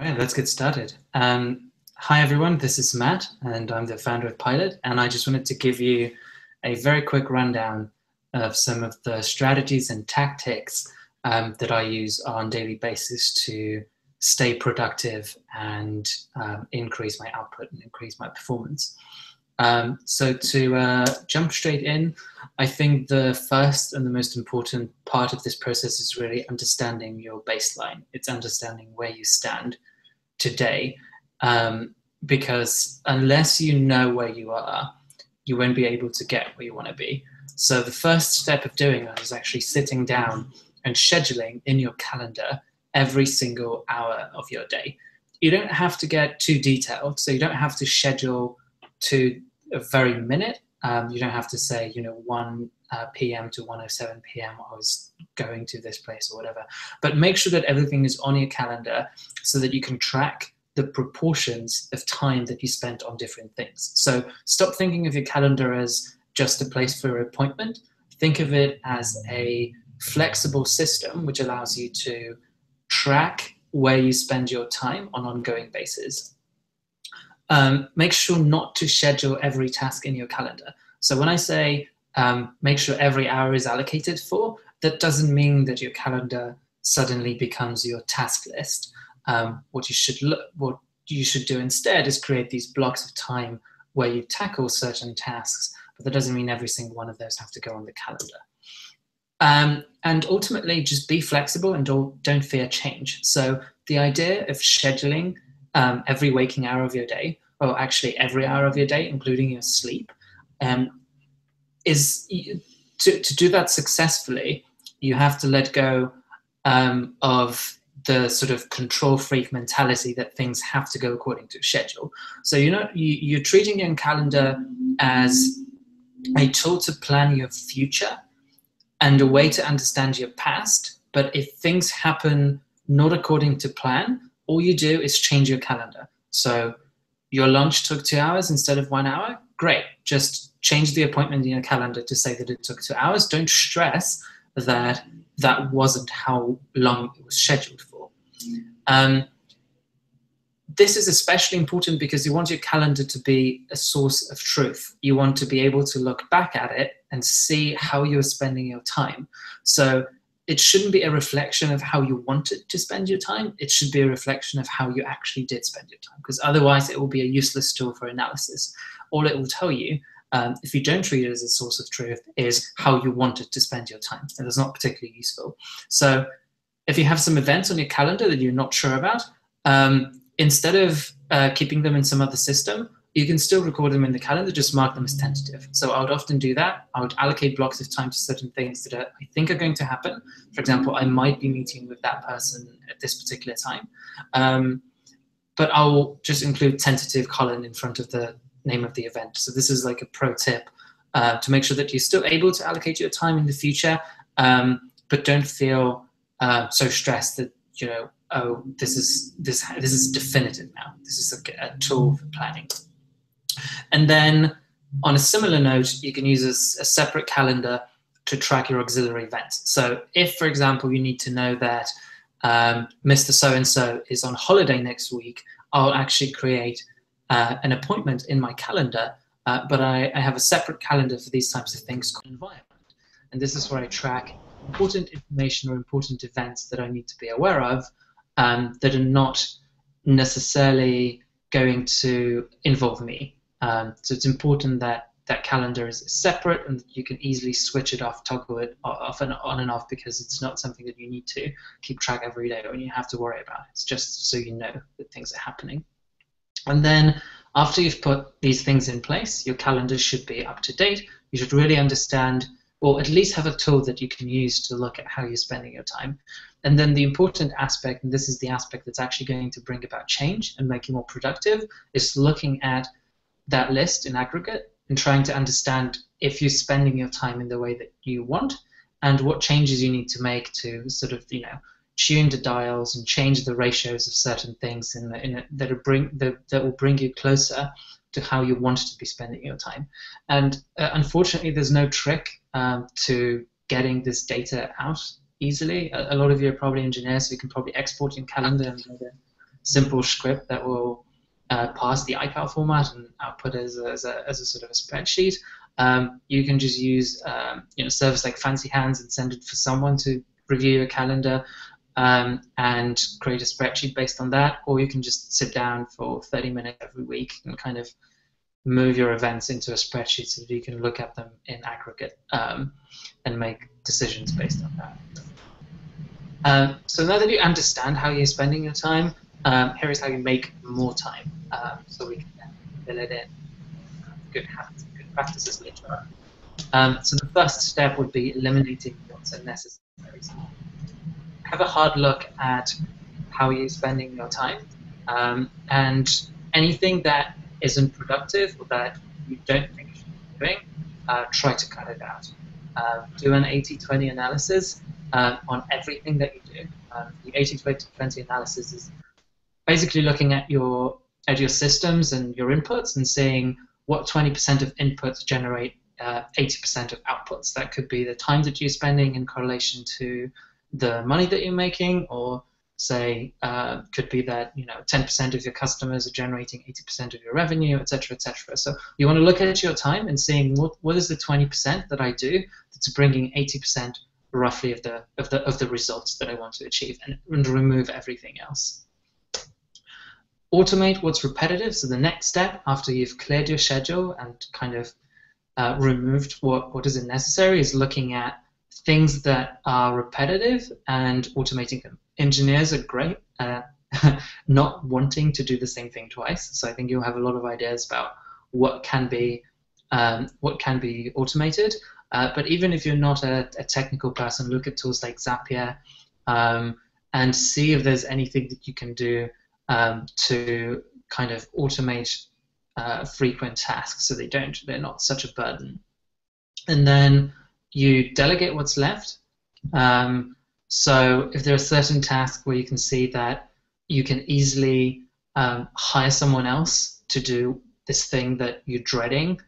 All right, let's get started. Hi, everyone. This is Matt, and I'm the founder of Pilot. And I just wanted to give you a very quick rundown of some of the strategies and tactics that I use on a daily basis to stay productive and increase my output and increase my performance. So to jump straight in, I think the first and the most important part of this process is really understanding your baseline. It's understanding where you stand today, because unless you know where you are, you won't be able to get where you want to be. So the first step of doing that is actually sitting down and scheduling in your calendar every single hour of your day. You don't have to get too detailed, so you don't have to schedule to a very minute. You don't have to say, 1 p.m. to 1:07 p.m. I was going to this place or whatever. But make sure that everything is on your calendar so that you can track the proportions of time that you spent on different things. So stop thinking of your calendar as just a place for an appointment. Think of it as a flexible system which allows you to track where you spend your time on an ongoing basis. Make sure not to schedule every task in your calendar. So when I say make sure every hour is allocated for, that doesn't mean that your calendar suddenly becomes your task list. What you should do instead is create these blocks of time where you tackle certain tasks, but that doesn't mean every single one of those have to go on the calendar. And ultimately, just be flexible and don't fear change. So the idea of scheduling every waking hour of your day, or actually every hour of your day, including your sleep, is to do that successfully, you have to let go of the sort of control freak mentality that things have to go according to a schedule. So you're treating your calendar as a tool to plan your future and a way to understand your past. But if things happen not according to plan, all you do is change your calendar. So your lunch took 2 hours instead of 1 hour. Great. Just change the appointment in your calendar to say that it took 2 hours. Don't stress that that wasn't how long it was scheduled for. This is especially important because you want your calendar to be a source of truth. You want to be able to look back at it and see how you're spending your time. So it shouldn't be a reflection of how you wanted to spend your time. It should be a reflection of how you actually did spend your time, because otherwise it will be a useless tool for analysis. All it will tell you, if you don't treat it as a source of truth, is how you wanted to spend your time, and it's not particularly useful. So if you have some events on your calendar that you're not sure about, instead of keeping them in some other system, you can still record them in the calendar, just mark them as tentative. So I would often do that. I would allocate blocks of time to certain things that I think are going to happen. For example, I might be meeting with that person at this particular time, but I'll just include tentative colon in front of the name of the event. So this is like a pro tip to make sure that you're still able to allocate your time in the future, but don't feel so stressed that, oh, this is definitive now. This is a tool for planning. And then on a similar note, you can use a separate calendar to track your auxiliary events. So if, for example, you need to know that Mr. So-and-so is on holiday next week, I'll actually create an appointment in my calendar, but I have a separate calendar for these types of things called environment. And this is where I track important information or important events that I need to be aware of that are not necessarily going to involve me. So it's important that that calendar is separate and that you can easily switch it off, toggle it off and on and off, because it's not something that you need to keep track every day or you have to worry about. It's just so you know that things are happening. And then after you've put these things in place, your calendar should be up to date. You should really understand, or at least have a tool that you can use to look at how you're spending your time. And then the important aspect, and this is the aspect that's actually going to bring about change and make you more productive, is looking at that list in aggregate and trying to understand if you're spending your time in the way that you want and what changes you need to make to sort of, tune the dials and change the ratios of certain things that will bring you closer to how you want to be spending your time. And unfortunately, there's no trick to getting this data out easily. A lot of you are probably engineers, so you can probably export your calendar and simple script that will pass the iCal format and output as a sort of a spreadsheet. You can just use service like Fancy Hands and send it for someone to review your calendar and create a spreadsheet based on that, or you can just sit down for 30 minutes every week and kind of move your events into a spreadsheet so that you can look at them in aggregate and make decisions based on that. So now that you understand how you're spending your time, here is how you make more time. So we can fill it in good habits and good practices later on. So the first step would be eliminating what's unnecessary. So have a hard look at how you're spending your time, and anything that isn't productive or that you don't think you should be doing, try to cut it out. Do an 80-20 analysis on everything that you do. The 80-20 analysis is basically looking at your systems and your inputs and seeing what 20% of inputs generate 80% of outputs. That could be the time that you're spending in correlation to the money that you're making, or say could be that 10% of your customers are generating 80% of your revenue, etc., etc. So you want to look at your time and seeing what is the 20% that I do that's bringing 80% roughly of the results that I want to achieve, and remove everything else. Automate what's repetitive. So the next step after you've cleared your schedule and kind of removed what isn't necessary is looking at things that are repetitive and automating them. Engineers are great at not wanting to do the same thing twice. So I think you'll have a lot of ideas about what can be automated. But even if you're not a technical person, look at tools like Zapier and see if there's anything that you can do to kind of automate frequent tasks so they're not such a burden. And then you delegate what's left. So if there are certain tasks where you can see that you can easily hire someone else to do this thing that you're dreading,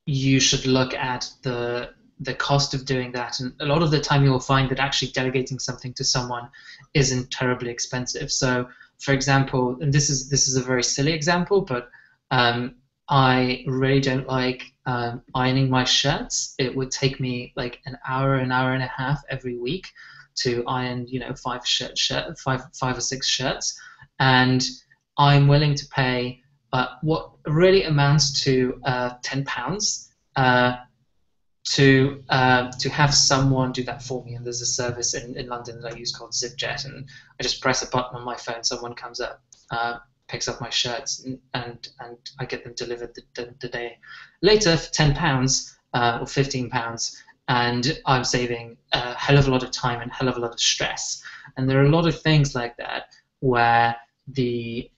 you should look at the cost of doing that. And a lot of the time you will find that actually delegating something to someone isn't terribly expensive. So for example, and this is a very silly example, but I really don't like ironing my shirts. It would take me like an hour and a half every week to iron, 5 or 6 shirts, and I'm willing to pay what really amounts to £10 to have someone do that for me. And there's a service in London that I use called ZipJet, and I just press a button on my phone, someone comes up, picks up my shirts, and I get them delivered the day later for £10 or £15, and I'm saving a hell of a lot of time and a hell of a lot of stress. And there are a lot of things like that where the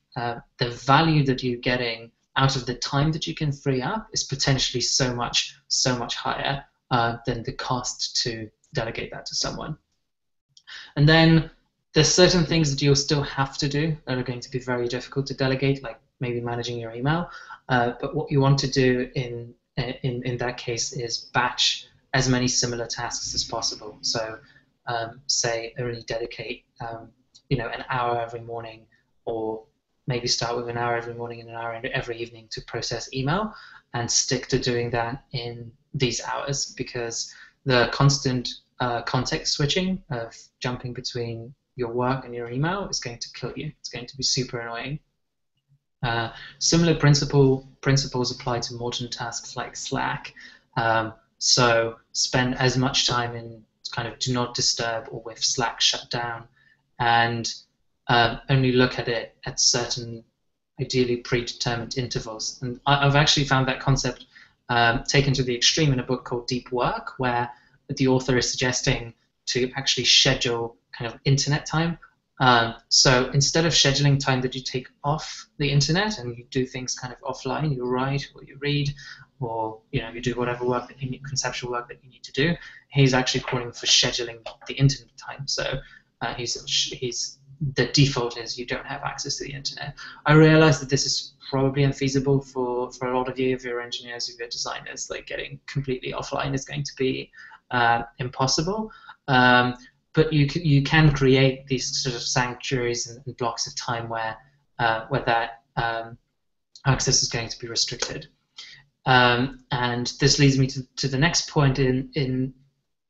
value that you're getting out of the time that you can free up is potentially so much higher than the cost to delegate that to someone. And then there's certain things that you'll still have to do that are going to be very difficult to delegate, like maybe managing your email. But what you want to do in that case is batch as many similar tasks as possible. So say only dedicate an hour every morning, or maybe start with an hour every morning and an hour every evening to process email, and stick to doing that in these hours, because the constant context switching of jumping between your work and your email is going to kill you. It's going to be super annoying. Similar principles apply to modern tasks like Slack. So spend as much time in kind of do not disturb or with Slack shut down, and only look at it at certain, ideally predetermined intervals. And I've actually found that concept taken to the extreme in a book called Deep Work, where the author is suggesting to actually schedule kind of internet time. So instead of scheduling time that you take off the internet and you do things kind of offline, you write or you read, or you do whatever work conceptual work that you need to do, he's actually calling for scheduling the internet time. So the default is you don't have access to the internet. I realize that this is probably unfeasible for a lot of you, if you're engineers, if you're designers. Like getting completely offline is going to be impossible. but you can create these sort of sanctuaries and blocks of time where that access is going to be restricted. And this leads me to the next point in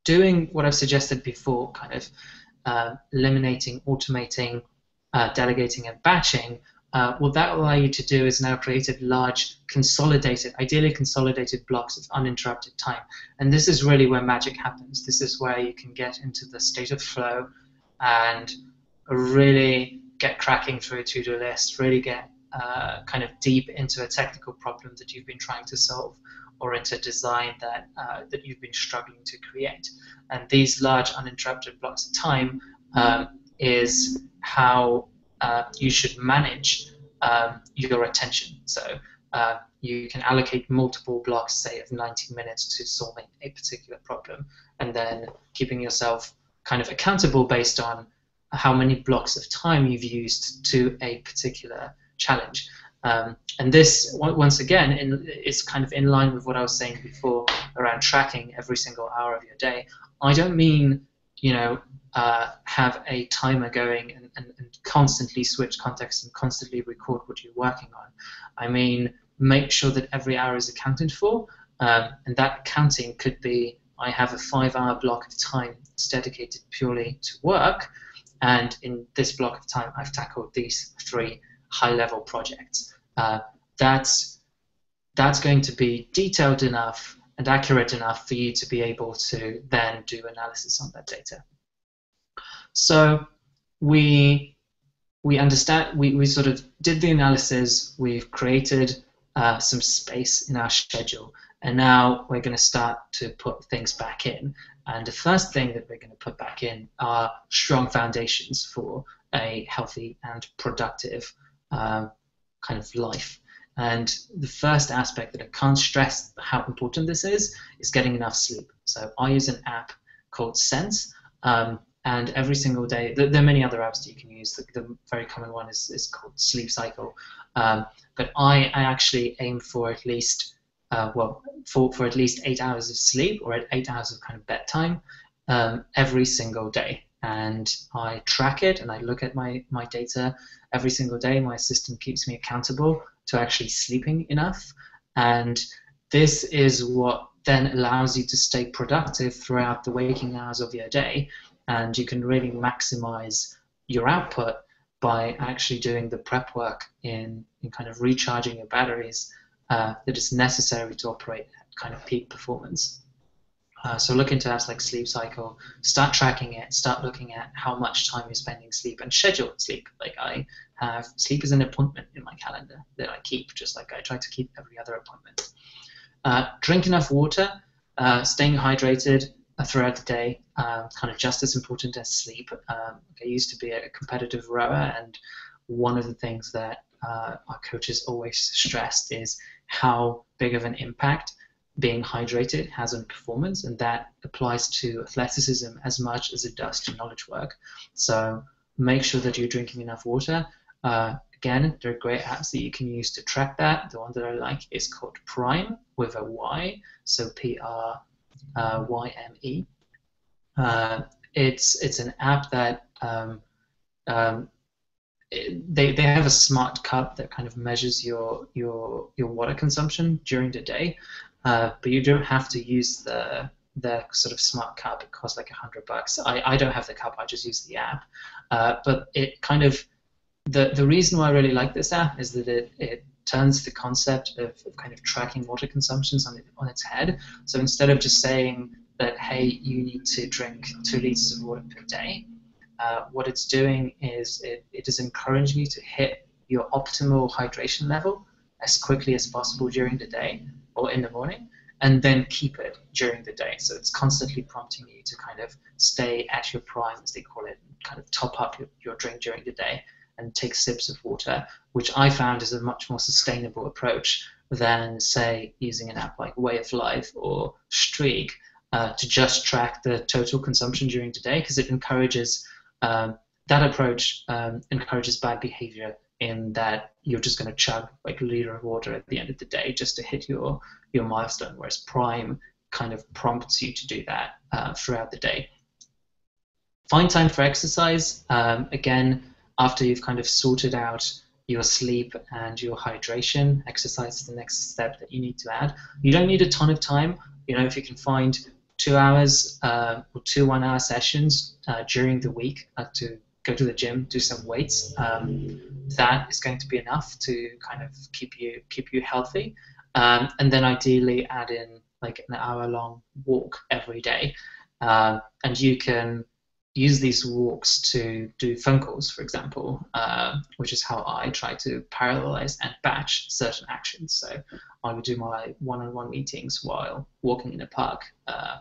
doing what I've suggested before, kind of eliminating, automating, delegating, and batching. What that will allow you to do is now create large, consolidated, ideally consolidated blocks of uninterrupted time. And this is really where magic happens. This is where you can get into the state of flow and really get cracking through a to-do list, really get kind of deep into a technical problem that you've been trying to solve, or into design that you've been struggling to create. And these large uninterrupted blocks of time is how you should manage your attention. So you can allocate multiple blocks, say of 90 minutes to solving a particular problem, and then keeping yourself kind of accountable based on how many blocks of time you've used to a particular challenge. And this, once again, is kind of in line with what I was saying before around tracking every single hour of your day. I don't mean, have a timer going and constantly switch context and constantly record what you're working on. I mean, make sure that every hour is accounted for, and that counting could be, I have a 5-hour block of time that's dedicated purely to work, and in this block of time I've tackled these 3 high-level projects. That's going to be detailed enough and accurate enough for you to be able to then do analysis on that data. So we understand, we sort of did the analysis, we've created some space in our schedule, and now we're going to start to put things back in. And the first thing that we're going to put back in are strong foundations for a healthy and productive kind of life. And the first aspect that I can't stress how important this is getting enough sleep. So I use an app called Sense, and every single day, there are many other apps that you can use. The very common one is called Sleep Cycle. But I actually aim for at least, for at least 8 hours of sleep, or 8 hours of kind of bedtime every single day. And I track it and I look at my data every single day. My system keeps me accountable to actually sleeping enough. And this is what then allows you to stay productive throughout the waking hours of your day. And you can really maximize your output by actually doing the prep work in kind of recharging your batteries that is necessary to operate at kind of peak performance. So look into apps like Sleep Cycle, start tracking it, start looking at how much time you're spending sleep, and schedule sleep. Like I have sleep as an appointment in my calendar that I keep, just like I try to keep every other appointment. Drink enough water, staying hydrated throughout the day, kind of just as important as sleep. I used to be a competitive rower, and one of the things that our coaches always stressed is how big of an impact being hydrated has on performance, and that applies to athleticism as much as it does to knowledge work. So make sure that you're drinking enough water. Again, there are great apps that you can use to track that. The one that I like is called Prime with a Y, so PRYME. It's an app that they have a smart cup that kind of measures your water consumption during the day. But you don't have to use the sort of smart cup. It costs like $100. I don't have the cup, I just use the app. But it kind of, the reason why I really like this app is that it turns the concept of kind of tracking water consumptions on its head. So instead of just saying that, hey, you need to drink 2 liters of water per day, what it's doing is it is encouraging you to hit your optimal hydration level as quickly as possible during the day or in the morning, and then keep it during the day. So it's constantly prompting you to kind of stay at your prime, as they call it, and kind of top up your drink during the day and take sips of water, which I found is a much more sustainable approach than, say, using an app like Way of Life or Streak to just track the total consumption during the day, because it encourages, that approach encourages bad behavior in that you're just going to chug like a liter of water at the end of the day just to hit your milestone, whereas Prime kind of prompts you to do that throughout the day. Find time for exercise. Again, after you've kind of sorted out your sleep and your hydration, exercise is the next step that you need to add. You don't need a ton of time. If you can find 2 hours or 2 1-hour sessions during the week to go to the gym, do some weights, that is going to be enough to kind of keep you healthy. And then ideally add in like an hour-long walk every day. And you can use these walks to do phone calls, for example, which is how I try to parallelize and batch certain actions. So I would do my one-on-one meetings while walking in a park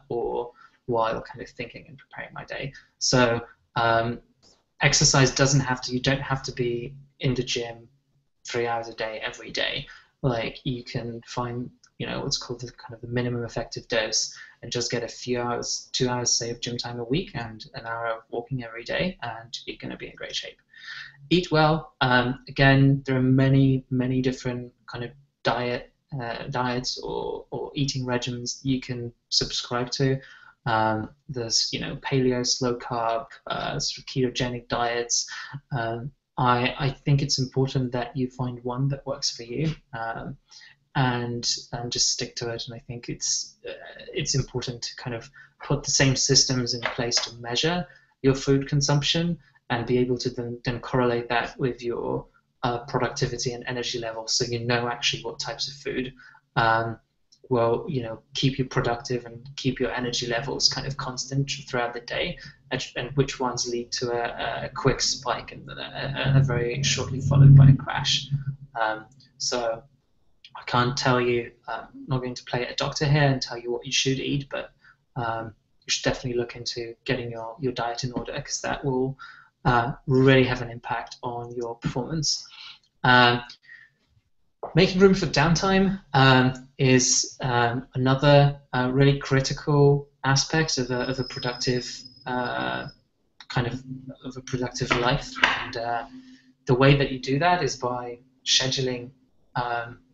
or while kind of thinking and preparing my day. So exercise you don't have to be in the gym 3 hours a day every day. Like you can find what's called the minimum effective dose, and just get a few hours, 2 hours, say, of gym time a week and an hour of walking every day, and you're going to be in great shape. Eat well. Again, there are many different kind of diets or eating regimens you can subscribe to. There's paleo, slow carb, sort of ketogenic diets. I think it's important that you find one that works for you. And just stick to it. And I think it's important to kind of put the same systems in place to measure your food consumption and be able to then correlate that with your productivity and energy levels, so actually what types of food will keep you productive and keep your energy levels kind of constant throughout the day, and which ones lead to a quick spike and a very shortly followed by a crash. So I can't tell you, I'm not going to play a doctor here and tell you what you should eat, but you should definitely look into getting your diet in order, because that will really have an impact on your performance. Making room for downtime is another really critical aspect of a productive of a productive life. And the way that you do that is by scheduling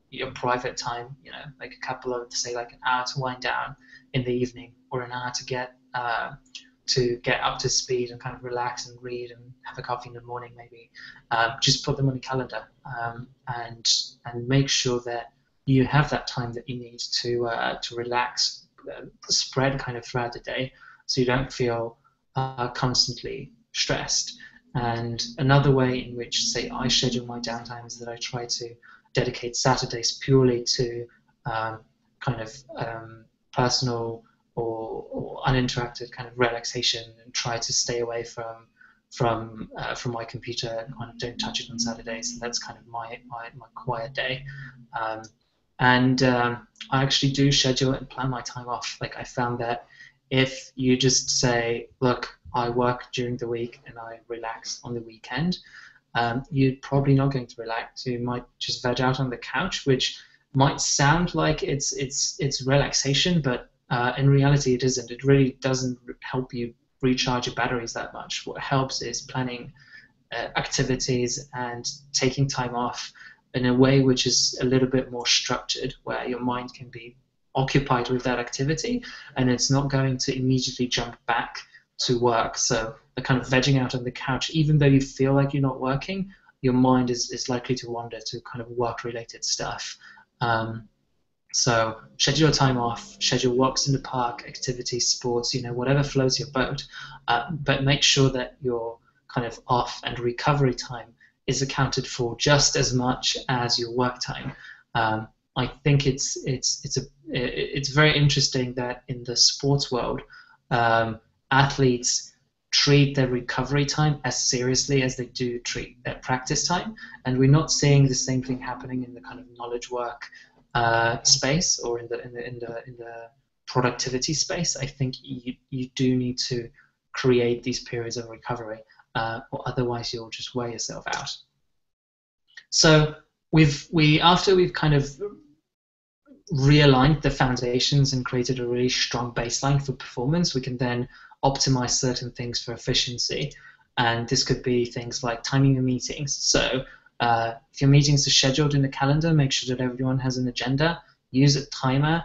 your private time, like a couple of, say, like an hour to wind down in the evening, or an hour to get up to speed and kind of relax and read and have a coffee in the morning, maybe. Just put them on your calendar, and make sure that you have that time that you need to relax, spread kind of throughout the day, so you don't feel constantly stressed. And another way in which, say, I schedule my downtime is that I try to dedicate Saturdays purely to personal or uninterrupted kind of relaxation, and try to stay away from my computer and kind of don't touch it on Saturdays. And that's kind of my quiet day. I actually do schedule and plan my time off. Like, I found that if you just say, look, I work during the week and I relax on the weekend, you're probably not going to relax. You might just veg out on the couch, which might sound like it's relaxation, but in reality it isn't. It really doesn't help you recharge your batteries that much. What helps is planning activities and taking time off in a way which is a little bit more structured, where your mind can be occupied with that activity and it's not going to immediately jump back to work. So the kind of vegging out on the couch, even though you feel like you're not working, your mind is likely to wander to kind of work-related stuff. So schedule your time off, schedule walks in the park, activities, sports, whatever floats your boat, but make sure that your kind of off and recovery time is accounted for just as much as your work time. I think it's very interesting that in the sports world, athletes treat their recovery time as seriously as they do treat their practice time, and we're not seeing the same thing happening in the kind of knowledge work space or in the productivity space. I think you do need to create these periods of recovery, or otherwise you'll just wear yourself out. So after we've kind of realigned the foundations and created a really strong baseline for performance, we can then optimize certain things for efficiency. And this could be things like timing your meetings. So if your meetings are scheduled in the calendar, make sure that everyone has an agenda. Use a timer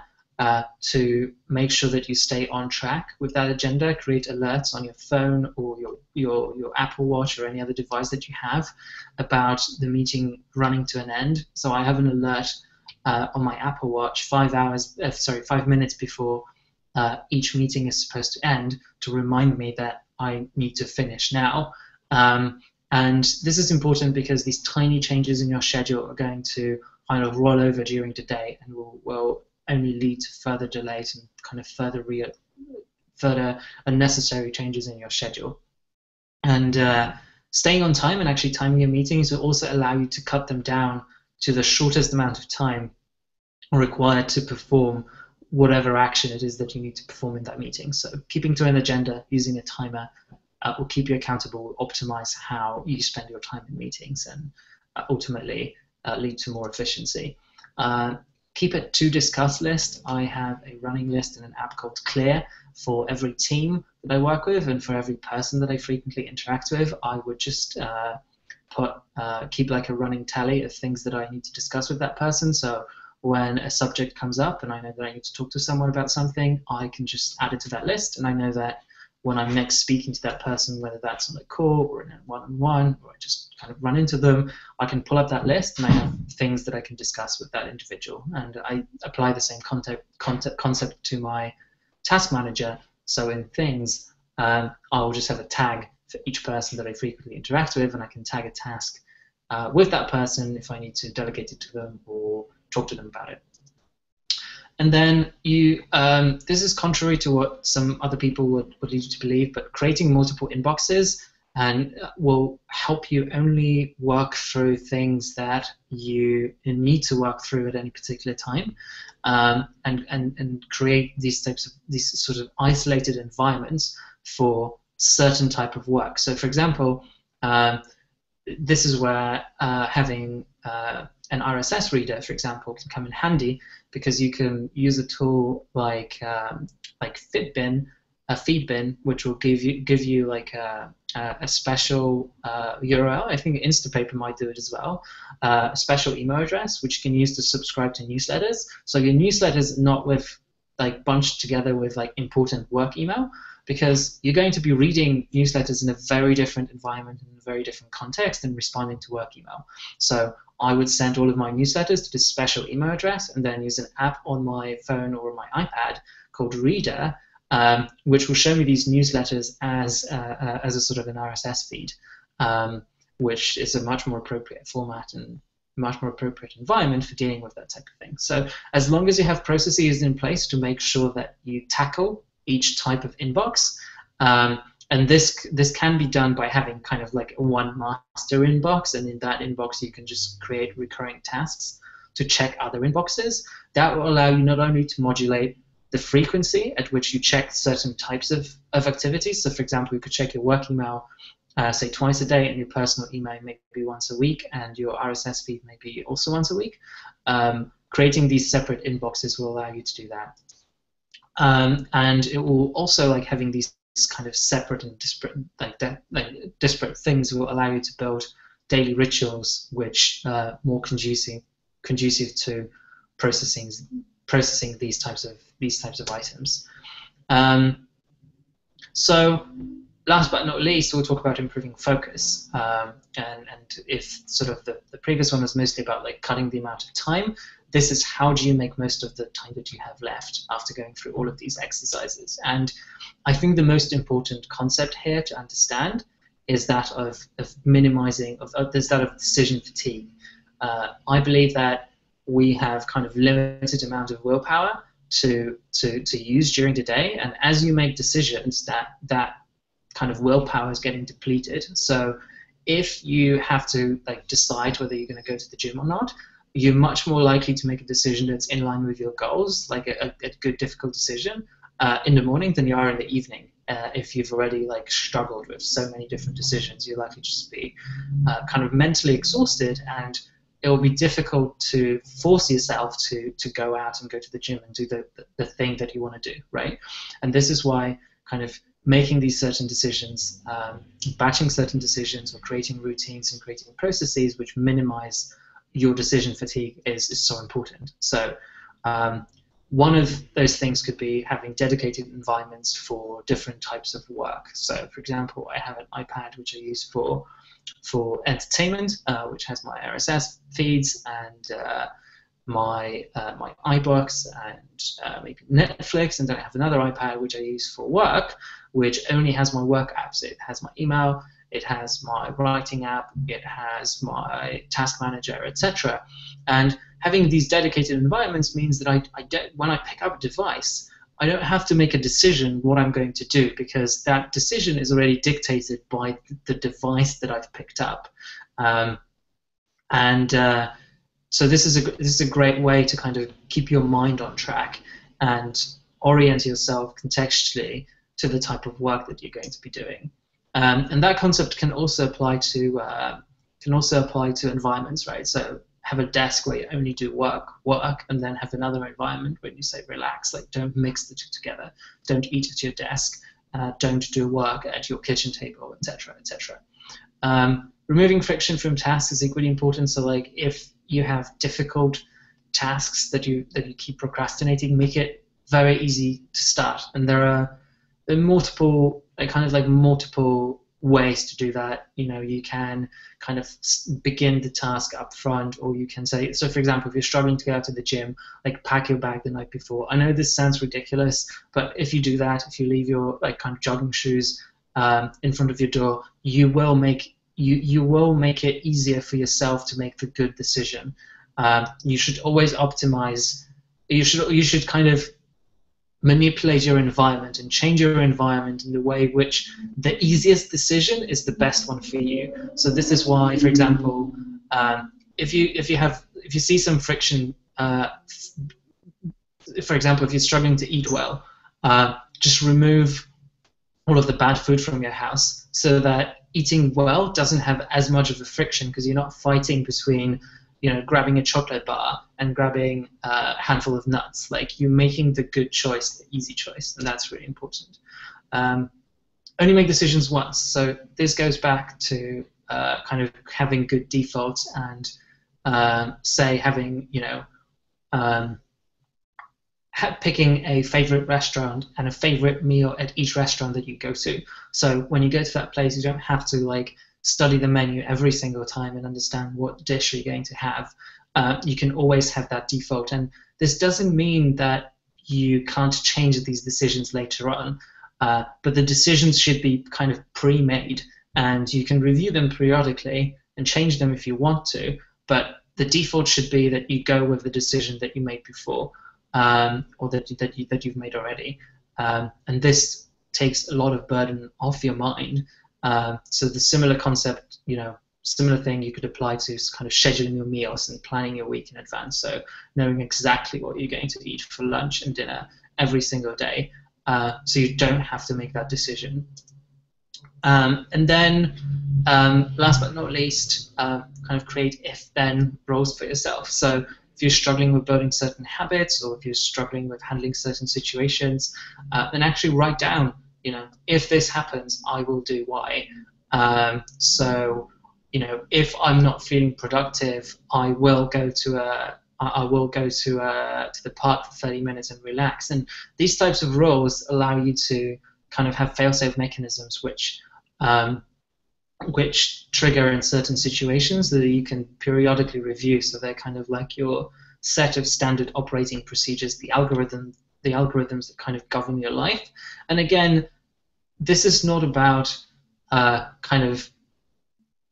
to make sure that you stay on track with that agenda. Create alerts on your phone or your Apple Watch or any other device that you have about the meeting running to an end. So I have an alert on my Apple Watch 5 minutes before each meeting is supposed to end to remind me that I need to finish now. And this is important because these tiny changes in your schedule are going to kind of roll over during the day and will only lead to further delays and kind of further unnecessary changes in your schedule. And staying on time and actually timing your meetings will also allow you to cut them down to the shortest amount of time required to perform whatever action it is that you need to perform in that meeting. So keeping to an agenda, using a timer, will keep you accountable, optimize how you spend your time in meetings, and ultimately lead to more efficiency. Keep a to-discuss list. I have a running list in an app called Clear for every team that I work with and for every person that I frequently interact with. I would just keep like a running tally of things that I need to discuss with that person. So when a subject comes up and I know that I need to talk to someone about something, I can just add it to that list, and I know that when I'm next speaking to that person, whether that's on a call or in a one-on-one, or I just kind of run into them, I can pull up that list and I have things that I can discuss with that individual. And I apply the same concept to my task manager. So in things, I'll just have a tag for each person that I frequently interact with, and I can tag a task with that person if I need to delegate it to them or talk to them about it. And then this is contrary to what some other people would lead you to believe, but creating multiple inboxes will help you only work through things that you need to work through at any particular time, and create these sort of isolated environments for certain type of work. So for example, this is where having an RSS reader, for example, can come in handy, because you can use a tool like Feedbin, which will give you like a special URL. I think Instapaper might do it as well. A special email address which you can use to subscribe to newsletters. So your newsletters are not bunched together with like important work email, because you're going to be reading newsletters in a very different environment, in a very different context, and responding to work email. So I would send all of my newsletters to this special email address, and then use an app on my phone or my iPad called Reader, which will show me these newsletters as a sort of an RSS feed, which is a much more appropriate format and much more appropriate environment for dealing with that type of thing. So as long as you have processes in place to make sure that you tackle each type of inbox, and this can be done by having kind of like one master inbox, and in that inbox you can just create recurring tasks to check other inboxes. That will allow you not only to modulate the frequency at which you check certain types of activities. So for example, you could check your work email say twice a day, and your personal email maybe once a week, and your RSS feed maybe also once a week. Creating these separate inboxes will allow you to do that. And it will also, like, having these kind of separate and disparate things will allow you to build daily rituals which are more conducive to processing these types of items. So last but not least, we'll talk about improving focus. And if sort of the previous one was mostly about like cutting the amount of time, this is how do you make most of the time that you have left after going through all of these exercises. And I think the most important concept here to understand is that of minimizing, there's that of decision fatigue. I believe that we have kind of limited amount of willpower to use during the day, and as you make decisions, that kind of willpower is getting depleted. So if you have to like decide whether you're going to go to the gym or not, you're much more likely to make a decision that's in line with your goals, like a good difficult decision, in the morning than you are in the evening. If you've already like struggled with so many different decisions, you're likely just to be kind of mentally exhausted, and it will be difficult to force yourself to go out and go to the gym and do the thing that you want to do, right? And this is why kind of making these certain decisions, batching certain decisions, or creating routines and creating processes which minimize your decision fatigue is so important. So one of those things could be having dedicated environments for different types of work. So, for example, I have an iPad which I use for entertainment, which has my RSS feeds and my iBooks and maybe Netflix, and then I have another iPad which I use for work, which only has my work apps. It has my email, it has my writing app, it has my task manager, etc. And having these dedicated environments means that when I pick up a device, I don't have to make a decision what I'm going to do, because that decision is already dictated by the device that I've picked up. So this is a great way to kind of keep your mind on track and orient yourself contextually to the type of work that you're going to be doing. And that concept can also apply to environments, right? So have a desk where you only do work, and then have another environment where you say relax, like don't mix the two together, don't eat at your desk, don't do work at your kitchen table, etc., etc. Removing friction from tasks is equally important. So like if you have difficult tasks that you keep procrastinating, make it very easy to start. And there are multiple ways to do that. You know, you can kind of begin the task up front, or you can say, so for example, if you're struggling to get out to the gym, like pack your bag the night before. I know this sounds ridiculous, but if you do that, if you leave your like kind of jogging shoes in front of your door, you will make it easier for yourself to make the good decision. You should always optimize. You should kind of manipulate your environment and change your environment in the way which the easiest decision is the best one for you. So this is why, for example, if you see some friction, for example, if you're struggling to eat well, just remove all of the bad food from your house, so that eating well doesn't have as much of a friction, because you're not fighting between, you know, grabbing a chocolate bar and grabbing a handful of nuts. Like, you're making the good choice, the easy choice, and that's really important. Only make decisions once. So this goes back to kind of having good defaults and say having, you know, picking a favorite restaurant and a favorite meal at each restaurant that you go to. So when you go to that place, you don't have to like study the menu every single time and understand what dish you're going to have. You can always have that default, and this doesn't mean that you can't change these decisions later on, but the decisions should be kind of pre-made, and you can review them periodically and change them if you want to, but the default should be that you go with the decision that you made before, or that you've made already, and this takes a lot of burden off your mind. So the similar concept, you know, similar thing you could apply to kind of scheduling your meals and planning your week in advance. So knowing exactly what you're going to eat for lunch and dinner every single day, so you don't have to make that decision. And then, last but not least, kind of create if-then roles for yourself. So if you're struggling with building certain habits, or if you're struggling with handling certain situations, then actually write down, you know, if this happens, I will do Y. So, you know, if I'm not feeling productive, I will go to the park for 30 minutes and relax. And these types of roles allow you to kind of have fail-safe mechanisms which trigger in certain situations that you can periodically review. So they're kind of like your set of standard operating procedures, the algorithms that kind of govern your life. And again, this is not about kind of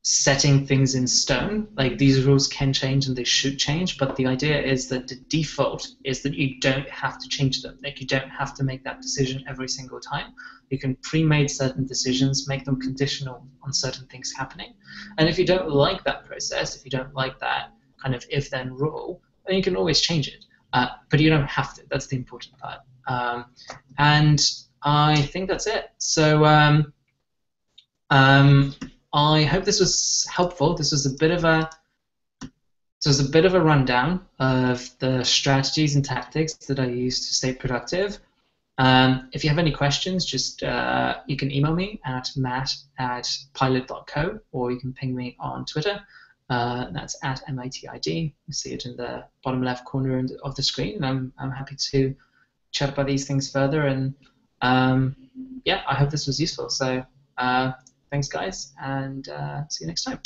setting things in stone. Like, these rules can change and they should change, but the idea is that the default is that you don't have to change them. Like, you don't have to make that decision every single time. You can pre-made certain decisions, make them conditional on certain things happening. And if you don't like that process, if you don't like that kind of if-then rule, then you can always change it. But you don't have to. That's the important part. And I think that's it. So I hope this was helpful. This was a bit of a rundown of the strategies and tactics that I use to stay productive. If you have any questions, just you can email me at matt@pilot.co, or you can ping me on Twitter. That's at MATID. You see it in the bottom left corner of the screen. And I'm happy to chat about these things further. And yeah, I hope this was useful. So thanks, guys, and see you next time.